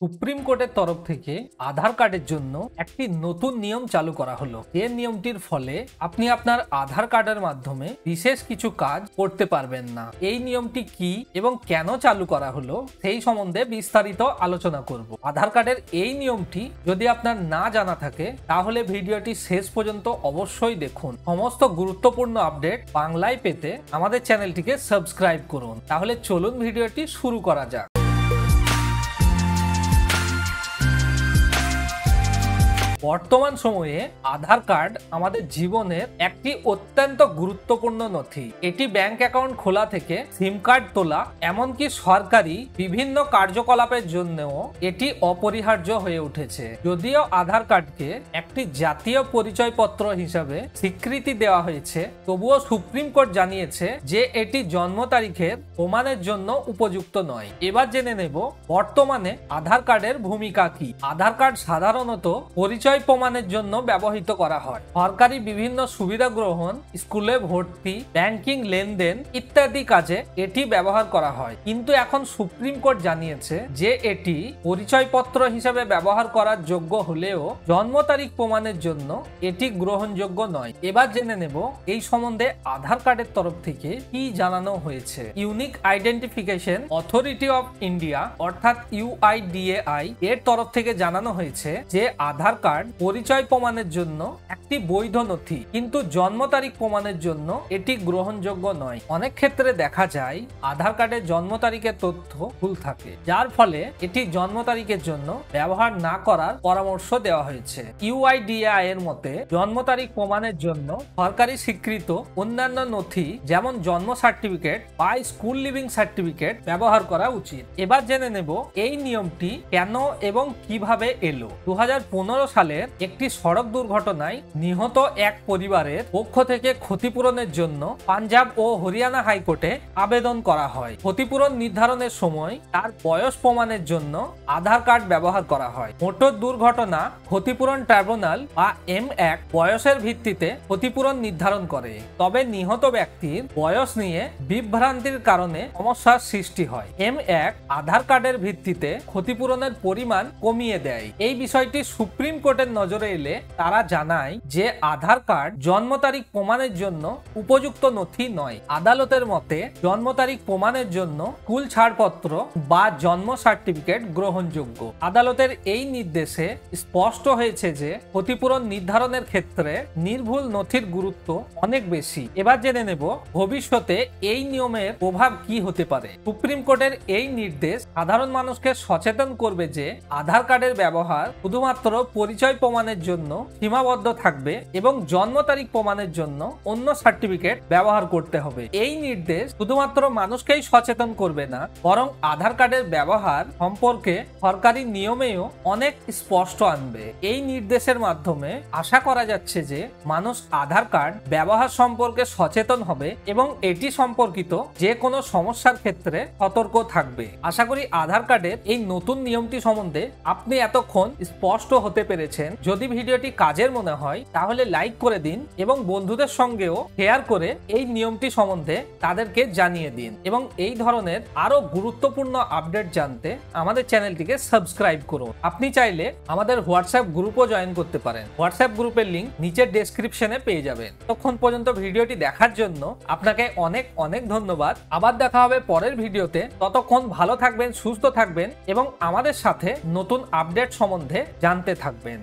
Supreme কোর্টের তরফ থেকে আধার কার্ডের জন্য একটি নতুন নিয়ম চালু করা হলো। এই নিয়মটির ফলে আপনি আপনার আধার কার্ডের মাধ্যমে বিশেষ কিছু কাজ করতে পারবেন না। এই নিয়মটি কি এবং কেন চালু করা হলো সেই সম্বন্ধে বিস্তারিত আলোচনা করব। আধার কার্ডের এই নিয়মটি যদি আপনার না জানা থাকে তাহলে ভিডিওটি শেষ পর্যন্ত অবশ্যই দেখুন। সমস্ত গুরুত্বপূর্ণ আপডেট বাংলায় পেতে আমাদের চ্যানেলটিকে সাবস্ক্রাইব করুন। তাহলে চলুন ভিডিওটি শুরু করা যাক। বর্তমান সময়ে আধার কার্ড আমাদের জীবনের একটি অত্যন্ত গুরুত্বপূর্ণ নথি। এটি ব্যাংক অ্যাকাউন্ট খোলা থেকে সিম কার্ড তোলা এমনকি সরকারি বিভিন্ন কার্যকলাপের জন্যও এটি অপরিহার্য হয়ে উঠেছে। যদিও আধার কার্ডকে একটি জাতীয় পরিচয়পত্র হিসাবে স্বীকৃতি দেওয়া হয়েছে, তবুও সুপ্রিম কোর্ট জানিয়েছে যে এটি জন্ম তারিখের প্রমাণের জন্য উপযুক্ত নয়। এবার জেনে নেব বর্তমানে আধার কার্ডের ভূমিকা কি। আধার কার্ড সাধারণত পরিচয় প্রমাণের জন্য ব্যবহৃত করা হয়। সরকারি বিভিন্ন সুবিধা গ্রহণ, স্কুলে ভর্তি, ব্যাংকিং লেনদেন ইত্যাদি কাজে এটি ব্যবহার করা হয়। কিন্তু এখন সুপ্রিম কোর্ট জানিয়েছে যে এটি পরিচয়পত্র হিসেবে ব্যবহার করার যোগ্য হলেও জন্ম তারিখ প্রমাণের জন্য এটি গ্রহণযোগ্য নয়। এবার জেনে নেব এই সম্বন্ধে আধার কার্ডের তরফ থেকে কি জানানো হয়েছে। Unique identification authority of India অর্থাৎ UIDAI এর তরফ থেকে জানানো হয়েছে যে আধার কার্ড পরিচয় প্রমাণের জন্য একটি বৈধ নথি, কিন্তু জন্ম তারিখ প্রমাণের জন্য এটি গ্রহণযোগ্য নয়। অনেক ক্ষেত্রে দেখা যায় আধার কার্ডের জন্ম তারিখের তথ্য ভুল থাকে, যার ফলে এটি জন্ম তারিখের জন্য ব্যবহার না করার পরামর্শ দেওয়া হয়েছে। UIDAI এর মতে জন্ম তারিখ প্রমাণের জন্য সরকারি স্বীকৃত অন্যান্য নথি যেমন জন্ম সার্টিফিকেট বা স্কুল লিভিং সার্টিফিকেট ব্যবহার করা উচিত। এবার জেনে নেব এই নিয়মটি কেন এবং কিভাবে এলো। 2015 সালে একটি সড়ক দুর্ঘটনায় নিহত এক পরিবারের পক্ষ থেকে ক্ষতিপূরণের জন্য পাঞ্জাব ও হরিয়ানা হাইকোর্টে আবেদন করা হয়। ক্ষতিপূরণ নির্ধারণের সময় তার বয়স প্রমাণের জন্য আধার কার্ড ব্যবহার করা হয়। মোটর দুর্ঘটনা ক্ষতিপূরণ ট্রাইব্যুনাল বা M1 বয়সের ভিত্তিতে ক্ষতিপূরণ নির্ধারণ করে, তবে নিহত ব্যক্তির বয়স নিয়ে বিভ্রান্তির কারণে সমস্যার সৃষ্টি হয়। M1 আধার কার্ডের ভিত্তিতে ক্ষতিপূরণের পরিমাণ কমিয়ে দেয়। এই বিষয়টি সুপ্রিম কোর্টের নজরে এলে তারা জানায় যে আধার কার্ড জন্ম তারিখ প্রমাণের জন্য উপযুক্ত নথি নয়। আদালতের মতে জন্ম তারিখ প্রমাণের জন্য স্কুল ছাড়পত্র বা জন্ম সার্টিফিকেট গ্রহণযোগ্য। আদালতের এই নির্দেশে স্পষ্ট হয়েছে যে ক্ষতিপূরণ নির্ধারণের ক্ষেত্রে নির্ভুল নথির গুরুত্ব অনেক বেশি। এবার জেনে নেব ভবিষ্যতে এই নিয়মের প্রভাব কি হতে পারে। সুপ্রিম কোর্টের এই নির্দেশ সাধারণ মানুষকে সচেতন করবে যে আধার কার্ডের ব্যবহার শুধুমাত্র পরিচয় প্রমাণের জন্য সীমাবদ্ধ থাকবে এবং জন্ম তারিখ প্রমাণের জন্য অন্য সার্টিফিকেট ব্যবহার করতে হবে। এই নির্দেশ শুধুমাত্র মানুষকেই সচেতন করবে না, বরং আধার কার্ডের ব্যবহার সম্পর্কে সরকারি নিয়মেও অনেক স্পষ্ট আনবে। এই নির্দেশের মাধ্যমে আশা করা যাচ্ছে যে মানুষ আধার কার্ড ব্যবহার সম্পর্কে সচেতন হবে এবং এটি সম্পর্কিত যে কোনো সমস্যার ক্ষেত্রে সতর্ক থাকবে। আশা করি আধার কার্ডের এই নতুন নিয়মটি সম্বন্ধে আপনি এতক্ষণ স্পষ্ট হতে পেরেছেন। যদি ভিডিওটি কাজের মনে হয় তাহলে লাইক করে দিন এবং বন্ধুদের সঙ্গেও শেয়ার করে এই নিয়মটি সম্বন্ধে তাদেরকে জানিয়ে দিন, এবং এই ধরনের আরো গুরুত্বপূর্ণ আপডেট জানতে আমাদের চ্যানেলটিকে সাবস্ক্রাইব করুন। আপনি চাইলে আমাদের হোয়াটসঅ্যাপ গ্রুপও জয়েন করতে পারেন। হোয়াটসঅ্যাপ গ্রুপের লিংক নিচের ডেসক্রিপশনে পেয়ে যাবেন। ততক্ষণ পর্যন্ত ভিডিওটি দেখার জন্য আপনাকে অনেক অনেক ধন্যবাদ। আবার দেখা হবে পরের ভিডিওতে। ততক্ষণ ভালো থাকবেন, সুস্থ থাকবেন এবং আমাদের সাথে নতুন আপডেট সম্বন্ধে জানতে থাকবেন।